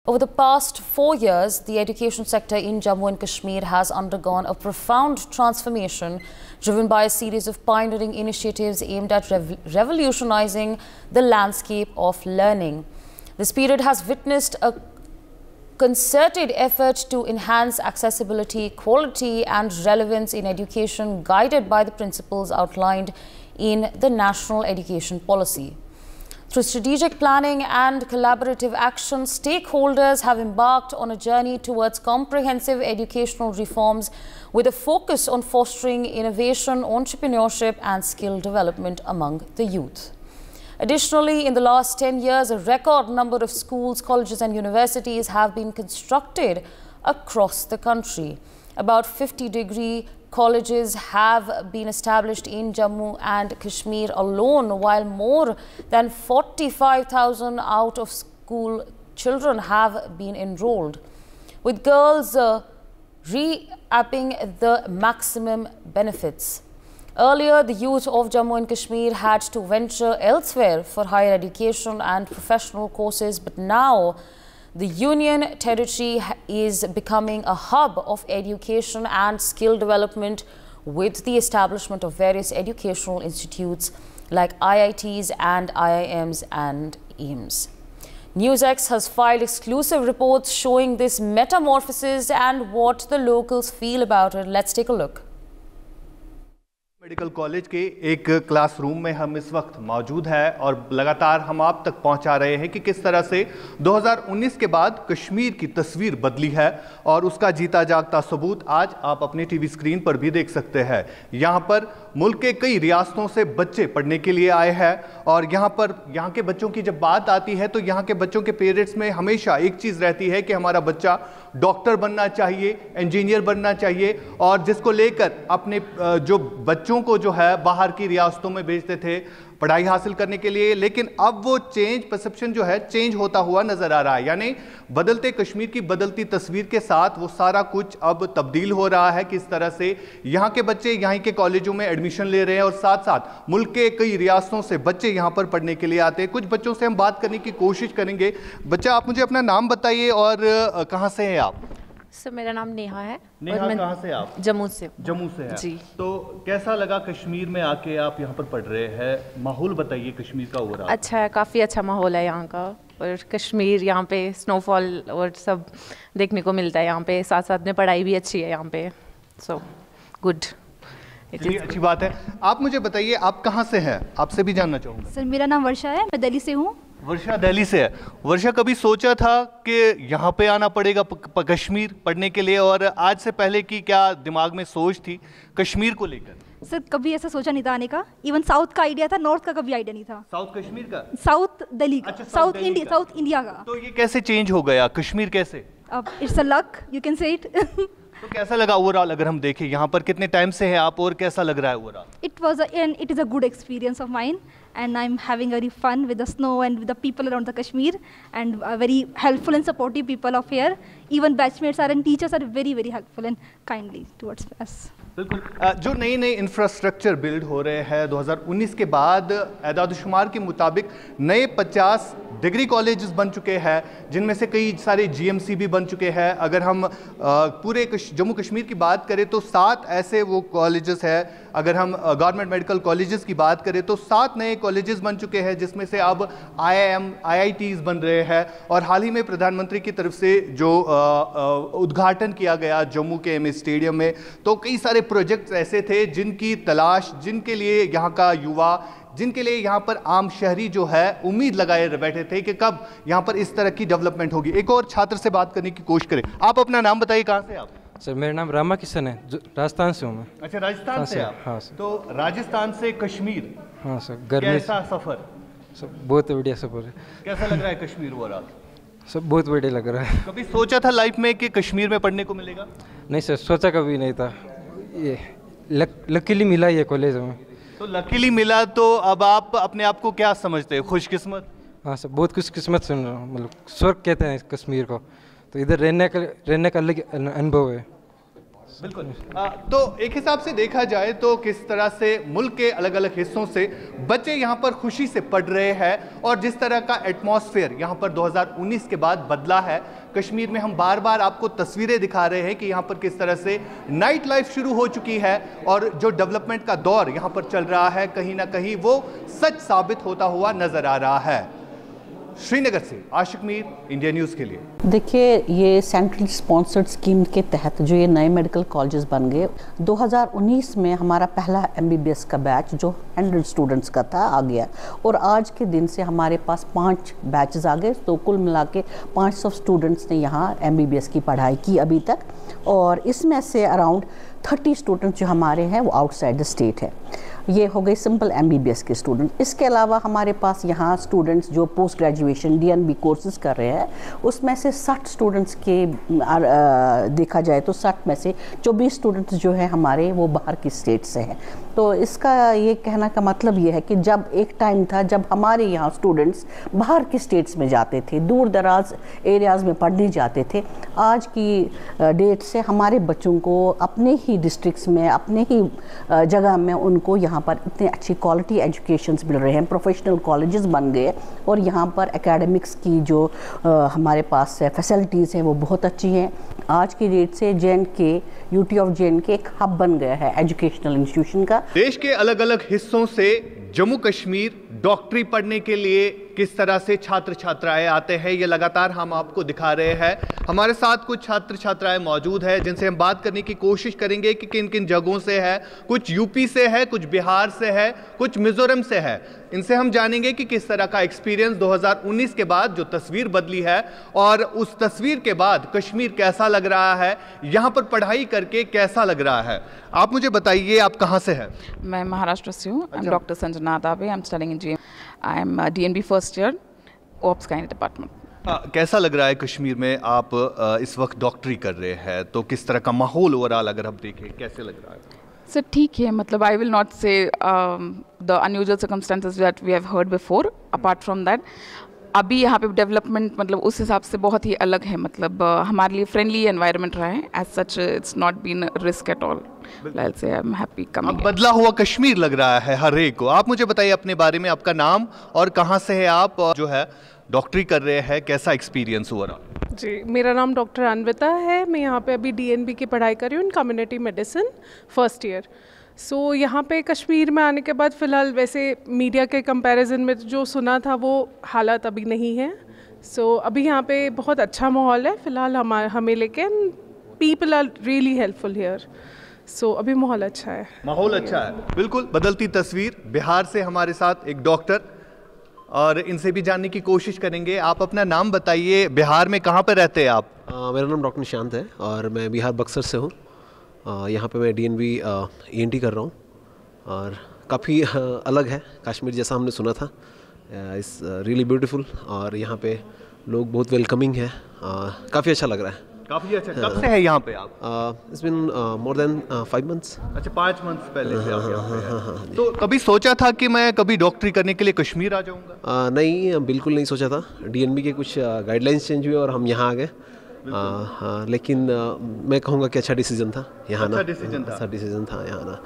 Over the past 4 years, the education sector in Jammu and Kashmir has undergone a profound transformation driven by a series of pioneering initiatives aimed at revolutionizing the landscape of learning. This period has witnessed a concerted effort to enhance accessibility, quality and relevance in education, guided by the principles outlined in the National Education Policy. Through strategic planning and collaborative action, stakeholders have embarked on a journey towards comprehensive educational reforms with a focus on fostering innovation, entrepreneurship and skill development among the youth. Additionally, in the last 10 years, a record number of schools, colleges and universities have been constructed across the country. About 50 degree colleges have been established in Jammu and Kashmir alone, while more than 45,000 out-of-school children have been enrolled, with girls reaping the maximum benefits. Earlier, the youth of Jammu and Kashmir had to venture elsewhere for higher education and professional courses, but now the Union Territory is becoming a hub of education and skill development with the establishment of various educational institutes like IITs and IIMs and AIIMS. NewsX has filed exclusive reports showing this metamorphosis and what the locals feel about it. Let's take a look. Medical college के एक classroom में हम इस वक्त मौजूद हैं और लगातार हम आप तक पहुंचा रहे हैं कि किस तरह से 2019 के बाद कश्मीर की तस्वीर बदली है और उसका जीता जागता सबूत आज आप अपने टीवी स्क्रीन पर भी देख सकते हैं। यहां पर मुल्क के कई रियासतों से बच्चे पढ़ने के लिए आए हैं और यहाँ के बच्चों की जब बात आती है तो यहाँ के बच्चों के पेरेंट्स में हमेशा एक चीज़ रहती है कि हमारा बच्चा डॉक्टर बनना चाहिए, इंजीनियर बनना चाहिए, और जिसको लेकर अपने जो बच्चों को जो है बाहर की रियासतों में भेजते थे पढ़ाई हासिल करने के लिए। लेकिन अब वो परसेप्शन जो है चेंज होता हुआ नजर आ रहा है, यानी बदलते कश्मीर की बदलती तस्वीर के साथ वो सारा कुछ अब तब्दील हो रहा है। किस तरह से यहाँ के बच्चे यहाँ के कॉलेजों में एडमिशन ले रहे हैं और साथ साथ मुल्क के कई रियासतों से बच्चे यहाँ पर पढ़ने के लिए आते हैं। कुछ बच्चों से हम बात करने की कोशिश करेंगे। बच्चा, आप मुझे अपना नाम बताइए और कहाँ से हैं आप? सर, मेरा नाम नेहा है। नेहा, कहाँ से आप? जम्मू से। जम्मू से है जी। तो कैसा लगा कश्मीर में आके, आप यहाँ पर पढ़ रहे हैं, माहौल बताइए कश्मीर का ओवरऑल। अच्छा है, काफ़ी अच्छा माहौल है यहाँ का, और कश्मीर यहाँ पे स्नोफॉल और सब देखने को मिलता है यहाँ पे, साथ साथ में पढ़ाई भी अच्छी है यहाँ पे, सो गुड। अच्छी बात है। आप मुझे बताइए आप कहाँ से हैं, आपसे भी जानना चाहूँगा। सर, मेरा नाम वर्षा है, मैं दिल्ली से हूँ। वर्षा दिल्ली से है। वर्षा, कभी सोचा था कि यहाँ पे आना पड़ेगा कश्मीर पढ़ने के लिए, और आज से पहले की क्या दिमाग में सोच थी कश्मीर को लेकर? सर, कभी ऐसा सोचा नहीं था आने का। इवन साउथ का आइडिया था, नॉर्थ का कभी आइडिया नहीं था। साउथ कश्मीर का? साउथ दिल्ली का। अच्छा, साउथ इंडिया का। तो ये कैसे चेंज हो गया कश्मीर कैसे? अब it's a luck, you can say it. तो कैसा लगा ओवरऑल, अगर हम देखें यहाँ पर कितने टाइम से है आप और कैसा लग रहा है overall? It is a good experience of mine and I'm having very fun with the snow and with the people around the Kashmir, and very helpful and supportive people of here. Even batchmates and teachers are very helpful and kindly towards us. बिल्कुल। जो नए infrastructure build हो रहे हैं 2019 के बाद, एदाद-ओ-शुमार के मुताबिक नए 50 डिग्री कॉलेजेस बन चुके हैं, जिनमें से कई सारे जीएमसी भी बन चुके हैं। अगर हम पूरे जम्मू कश्मीर की बात करें तो 7 ऐसे वो कॉलेजेस हैं। अगर हम गवर्नमेंट मेडिकल कॉलेजेस की बात करें तो 7 नए कॉलेजेस बन चुके हैं, जिसमें से अब IIM IITs बन रहे हैं। और हाल ही में प्रधानमंत्री की तरफ से जो उद्घाटन किया गया जम्मू के MS स्टेडियम में, तो कई सारे प्रोजेक्ट्स ऐसे थे जिनकी तलाश, जिनके लिए यहाँ का युवा, जिनके लिए यहाँ पर आम शहरी जो है उम्मीद लगाए बैठे थे कि कब यहाँ पर इस तरह की डेवलपमेंट होगी। एक और छात्र से बात करने की कोशिश करें। आप अपना नाम बताइए, कहाँ से आप? सर, मेरा नाम रामा किशन है, राजस्थान से हूँ मैं। अच्छा, राजस्थान से आप? हाँ सर। तो राजस्थान से कश्मीर, हाँ सर। गर्मी कैसा सफ़र? सर, बहुत बढ़िया सफ़र है। कैसा लग रहा है कश्मीर ओवरऑल? सब बहुत बढ़िया लग रहा है। कभी सोचा था लाइफ में कि कश्मीर में पढ़ने को मिलेगा? नहीं सर, सोचा कभी नहीं था। ये लकीली मिला ये कॉलेज में। तो लकीली मिला, तो अब आप अपने आप को क्या समझते हैं, खुशकिस्मत? हाँ सर, बहुत खुशकिस्मत सुन रहा हूँ, मतलब स्वर्ग कहते हैं कश्मीर को। तो इधर रहने का अलग अनुभव है। बिल्कुल। तो एक हिसाब से देखा जाए तो किस तरह से मुल्क के अलग अलग हिस्सों से बच्चे यहाँ पर खुशी से पढ़ रहे हैं और जिस तरह का एटमॉस्फेयर यहाँ पर 2019 के बाद बदला है कश्मीर में, हम बार बार आपको तस्वीरें दिखा रहे हैं कि यहाँ पर किस तरह से नाइट लाइफ शुरू हो चुकी है और जो डेवलपमेंट का दौर यहाँ पर चल रहा है कहीं ना कहीं वो सच साबित होता हुआ नजर आ रहा है। श्रीनगर से आशिक मीर, इंडिया न्यूज़ के लिए। देखिए, ये सेंट्रल स्पॉन्सर्ड स्कीम के तहत जो ये नए मेडिकल कॉलेजेस बन गए, 2019 में हमारा पहला MBBS का बैच जो 100 स्टूडेंट्स का था आ गया और आज के दिन से हमारे पास 5 बैचेस आ गए, तो कुल मिला के 500 स्टूडेंट्स ने यहाँ MBBS की पढ़ाई की अभी तक और इसमें से अराउंड 30 स्टूडेंट्स जो हमारे हैं वो आउटसाइड द स्टेट है। ये हो गए सिंपल MBBS के स्टूडेंट। इसके अलावा हमारे पास यहाँ स्टूडेंट्स जो पोस्ट ग्रेजुएशन DNB कोर्सेज कर रहे हैं उसमें से 60 स्टूडेंट्स के देखा जाए तो 60 में से 24 स्टूडेंट्स जो है हमारे वो बाहर की स्टेट से हैं। तो इसका ये कहना का मतलब ये है कि जब एक टाइम था जब हमारे यहाँ स्टूडेंट्स बाहर की स्टेट्स में जाते थे, दूर दराज एरियाज़ में पढ़ने जाते थे, आज की डेट से हमारे बच्चों को अपने ही डिस्ट्रिक्ट्स में अपने ही जगह में उनको यहाँ पर इतने अच्छी क्वालिटी एजुकेशंस मिल रहे हैं, प्रोफेशनल कॉलेजेस बन गए और यहाँ पर एकेडमिक्स की जो हमारे पास फैसिलिटीज़ हैं वो बहुत अच्छी हैं। आज की डेट से JNK, UT ऑफ JNK एक हब बन गया है एजुकेशनल इंस्टीट्यूशन का। देश के अलग अलग हिस्सों से जम्मू कश्मीर डॉक्टरी पढ़ने के लिए किस तरह से छात्र छात्राएं आते हैं ये लगातार हम आपको दिखा रहे हैं। हमारे साथ कुछ छात्र छात्राएं मौजूद हैं जिनसे हम बात करने की कोशिश करेंगे कि किन किन जगहों से है। कुछ यूपी से है, कुछ बिहार से है, कुछ मिजोरम से है। इनसे हम जानेंगे कि किस तरह का एक्सपीरियंस 2019 के बाद जो तस्वीर बदली है और उस तस्वीर के बाद कश्मीर कैसा लग रहा है, यहाँ पर पढ़ाई करके कैसा लग रहा है। आप मुझे बताइए, आप कहाँ से हैं? मैं महाराष्ट्र से हूँ। I am doctor Sanjana Dave. I am studying in GM। I am DNB first year, obs gynae department. कैसा लग रहा है कश्मीर में? आप इस वक्त डॉक्टरी कर रहे हैं तो किस तरह का माहौल ओवरऑल अगर हम देखें कैसे लग रहा है? सर ठीक है, मतलब I will not say the unusual circumstances that we have heard before. Apart from that अभी यहाँ पे डेवलपमेंट मतलब उस हिसाब से बहुत ही अलग है, मतलब हमारे लिए फ्रेंडली एनवायरनमेंट रहा है। As such it's not been risk at all. I say I am happy coming. बदला हुआ कश्मीर लग रहा है हर एक को। आप मुझे बताइए अपने बारे में, आपका नाम और कहाँ से है आप, और जो है डॉक्टरी कर रहे हैं, कैसा एक्सपीरियंस हुआ रहा? जी, मेरा नाम डॉक्टर अन्विता है। मैं यहाँ पे अभी DNB की पढ़ाई कर रही हूँ in community medicine first year. So यहाँ पे कश्मीर में आने के बाद फ़िलहाल वैसे मीडिया के कंपैरिजन में जो सुना था वो हालात अभी नहीं है। सो अभी यहाँ पे बहुत अच्छा माहौल है फ़िलहाल हमें लेके। People are really helpful here. So अभी माहौल अच्छा है। माहौल अच्छा है, बिल्कुल। बदलती तस्वीर। बिहार से हमारे साथ एक डॉक्टर, और इनसे भी जानने की कोशिश करेंगे। आप अपना नाम बताइए, बिहार में कहाँ पर रहते हैं आप? मेरा नाम डॉक्टर निशांत है और मैं बिहार बक्सर से हूँ। यहाँ पे मैं DNB ENT कर रहा हूँ और काफ़ी अलग है कश्मीर जैसा हमने सुना था। इट्स रियली ब्यूटीफुल और यहाँ पे लोग बहुत वेलकमिंग है। काफ़ी अच्छा लग रहा है। काफ़ी अच्छा। कब से है यहाँ पे आप? It's been more than 5 months. अच्छा, 5 मंथ्स पहले से आप यहाँ पे हैं। तो कभी सोचा था कि मैं कभी डॉक्टरी करने के लिए कश्मीर आ जाऊँगा? नहीं, बिल्कुल नहीं सोचा था। DNB के कुछ गाइडलाइंस चेंज हुए और हम यहाँ आ गए। लेकिन मैं कहूँगा कि अच्छा डिसीजन था यहाँ ना। अच्छा डिसीजन था यहाँ ना।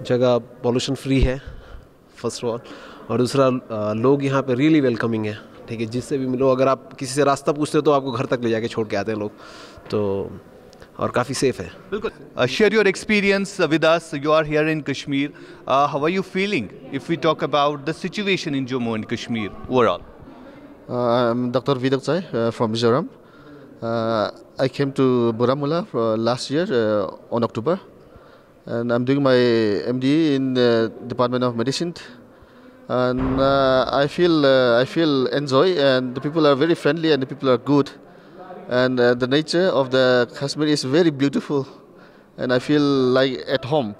जगह पॉल्यूशन फ्री है फर्स्ट ऑफ ऑल, और दूसरा लोग यहाँ पे रियली वेलकमिंग है। ठीक है, जिससे भी मिलो, अगर आप किसी से रास्ता पूछते हो तो आपको घर तक ले जाके छोड़ के आते हैं लोग, तो और काफ़ी सेफ है। बिल्कुल। Share your experience with us. You are here in Kashmir. How are you feeling if we talk about the situation in Jammu and Kashmir overall? I'm Dr. Vidak Chai from Mizoram. I came to Baramulla last year on October, and I'm doing my MD in the Department of Medicine. And I feel enjoy, and the people are very friendly, and the people are good, and the nature of the Kashmir is very beautiful, and I feel like at home.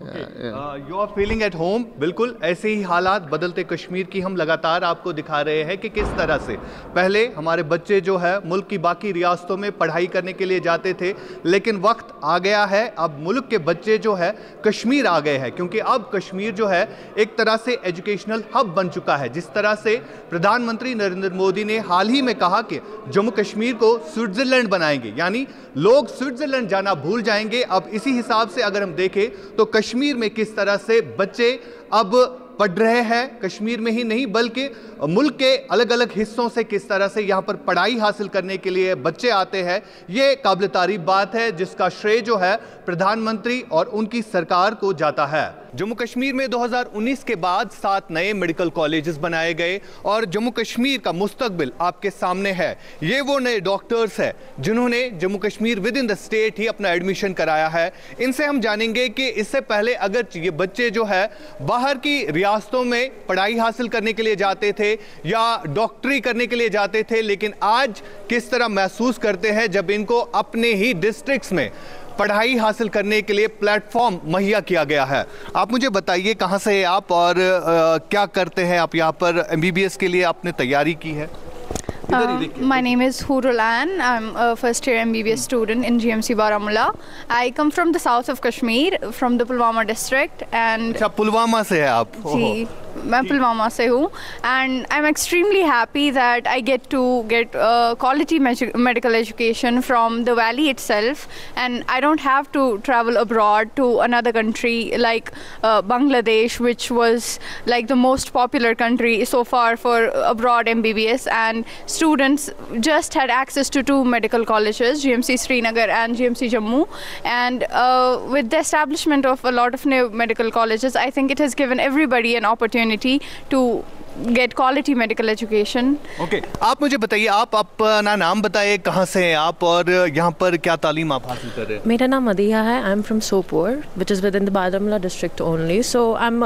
You are feeling at home. बिल्कुल ऐसे ही हालात बदलते कश्मीर की हम लगातार आपको दिखा रहे हैं कि किस तरह से पहले हमारे बच्चे जो है मुल्क की बाकी रियासतों में पढ़ाई करने के लिए जाते थे, लेकिन वक्त आ गया है अब मुल्क के बच्चे जो है कश्मीर आ गए हैं, क्योंकि अब कश्मीर जो है एक तरह से एजुकेशनल हब बन चुका है। जिस तरह से प्रधानमंत्री नरेंद्र मोदी ने हाल ही में कहा कि जम्मू कश्मीर को स्विट्जरलैंड बनाएंगे, यानी लोग स्विट्जरलैंड जाना भूल जाएंगे। अब इसी हिसाब से अगर हम देखें तो कश्मीर में किस तरह से बच्चे अब पढ़ रहे हैं, कश्मीर में ही नहीं बल्कि मुल्क के अलग अलग हिस्सों से किस तरह से यहाँ पर पढ़ाई हासिल करने के लिए बच्चे आते हैं, ये काबिल तारीफ बात है जिसका श्रेय जो है प्रधानमंत्री और उनकी सरकार को जाता है। जम्मू कश्मीर में 2019 के बाद 7 नए मेडिकल कॉलेजेस बनाए गए और जम्मू कश्मीर का मुस्तकबिल आपके सामने है। ये वो नए डॉक्टर्स हैं जिन्होंने Jammu Kashmir within the state ही अपना एडमिशन कराया है। इनसे हम जानेंगे कि इससे पहले अगर ये बच्चे जो है बाहर की रियासतों में पढ़ाई हासिल करने के लिए जाते थे या डॉक्टरी करने के लिए जाते थे, लेकिन आज किस तरह महसूस करते हैं जब इनको अपने ही डिस्ट्रिक्ट्स में पढ़ाई हासिल करने के लिए प्लेटफॉर्म मुहैया किया गया है। आप मुझे बताइए कहाँ से हैं आप और क्या करते हैं आप यहाँ पर? MBBS के लिए आपने तैयारी की है? My name is Hurul Ann. I'm a first year MBBS student in GMC Baramulla. I come from the south of Kashmir, from the Pulwama district. And अच्छा, पुलवामा से है आप? जी, मैं पुलवामा से हूँ and I'm extremely happy that I get to get quality medical education from the valley itself, and I don't have to travel abroad to another country like Bangladesh, which was like the most popular country so far for abroad MBBS, and students just had access to 2 medical colleges, GMC Srinagar and GMC Jammu, and with the establishment of a lot of new medical colleges, I think it has given everybody an opportunity to get quality medical education. Okay, आप मुझे बताइए, आप अपना नाम बताइए, कहाँ से हैं आप और यहाँ पर क्या तालीम आप हासिल कर रहे हैं? मेरा नाम मदिहा है. I am from Sopur, which is within the Baramulla district only. So I'm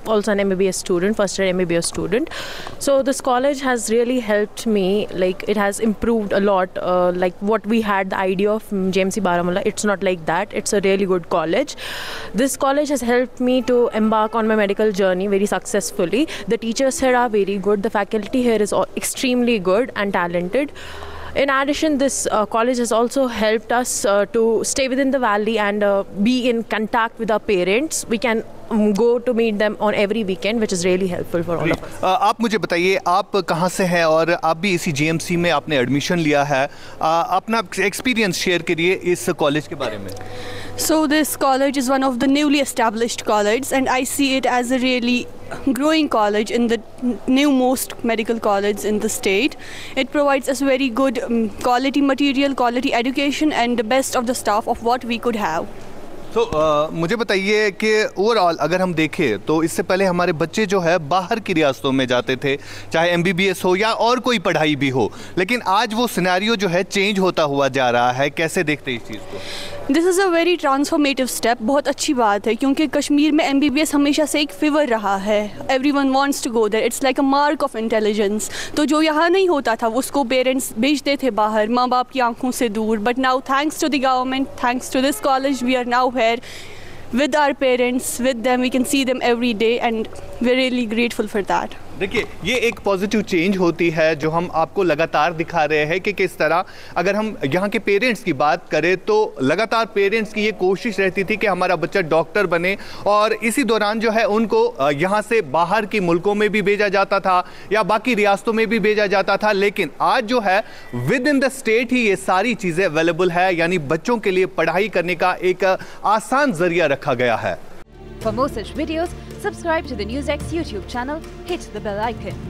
also an MBBS student, first year MBBS student. So this college has really helped me, like it has improved a lot, like what we had the idea of GMC Baramulla, it's not like that. It's a really good college. This college has helped me to embark on my medical journey very successfully. The teachers here are very good, the faculty here is extremely good and talented. In addition, this college has also helped us to stay within the valley and be in contact with our parents. We can go to meet them on every weekend, which is really helpful for all of us. आप मुझे बताइए, आप कहाँ से हैं और आप भी इसी GMC में आपने एडमिशन लिया है, अपना एक्सपीरियंस शेयर करिए इस कॉलेज के बारे में. So this college is one of the newly established colleges, and I see it as a really growing college in the new most medical college in the state. It provides us very good quality material, quality education, and the best of the staff of what we could have. तो मुझे बताइए कि overall अगर हम देखें तो इससे पहले हमारे बच्चे जो है बाहर की रियासतों में जाते थे, चाहे MBBS हो या और कोई पढ़ाई भी हो, लेकिन आज वो सिनेरियो जो है चेंज होता हुआ जा रहा है. कैसे देखते हैं इस चीज़ को? This is a very transformative step. बहुत अच्छी बात है क्योंकि कश्मीर में MBBS हमेशा से एक फीवर रहा है. Everyone wants to go there. It's like a mark of intelligence. तो जो यहाँ नहीं होता था उसको पेरेंट्स भेजते थे बाहर, माँ बाप की आंखों से दूर. But now thanks to the government, thanks to this college, we are now here with our parents, with them, we can see them every day, and we're really grateful for that. देखिए, ये एक positive change होती है जो हम आपको लगातार दिखा रहे हैं कि किस तरह अगर हम यहाँ के पेरेंट्स की बात करें तो लगातार पेरेंट्स की ये कोशिश रहती थी कि हमारा बच्चा डॉक्टर बने, और इसी दौरान जो है उनको यहाँ से बाहर के मुल्कों में भी भेजा जाता था या बाकी रियासतों में भी भेजा जाता था. लेकिन आज जो है विद इन द स्टेट ही ये सारी चीज़ें अवेलेबल है, यानी बच्चों के लिए पढ़ाई करने का एक आसान जरिया रखा गया है. For more such videos, subscribe to the NewsX YouTube channel, hit the bell icon.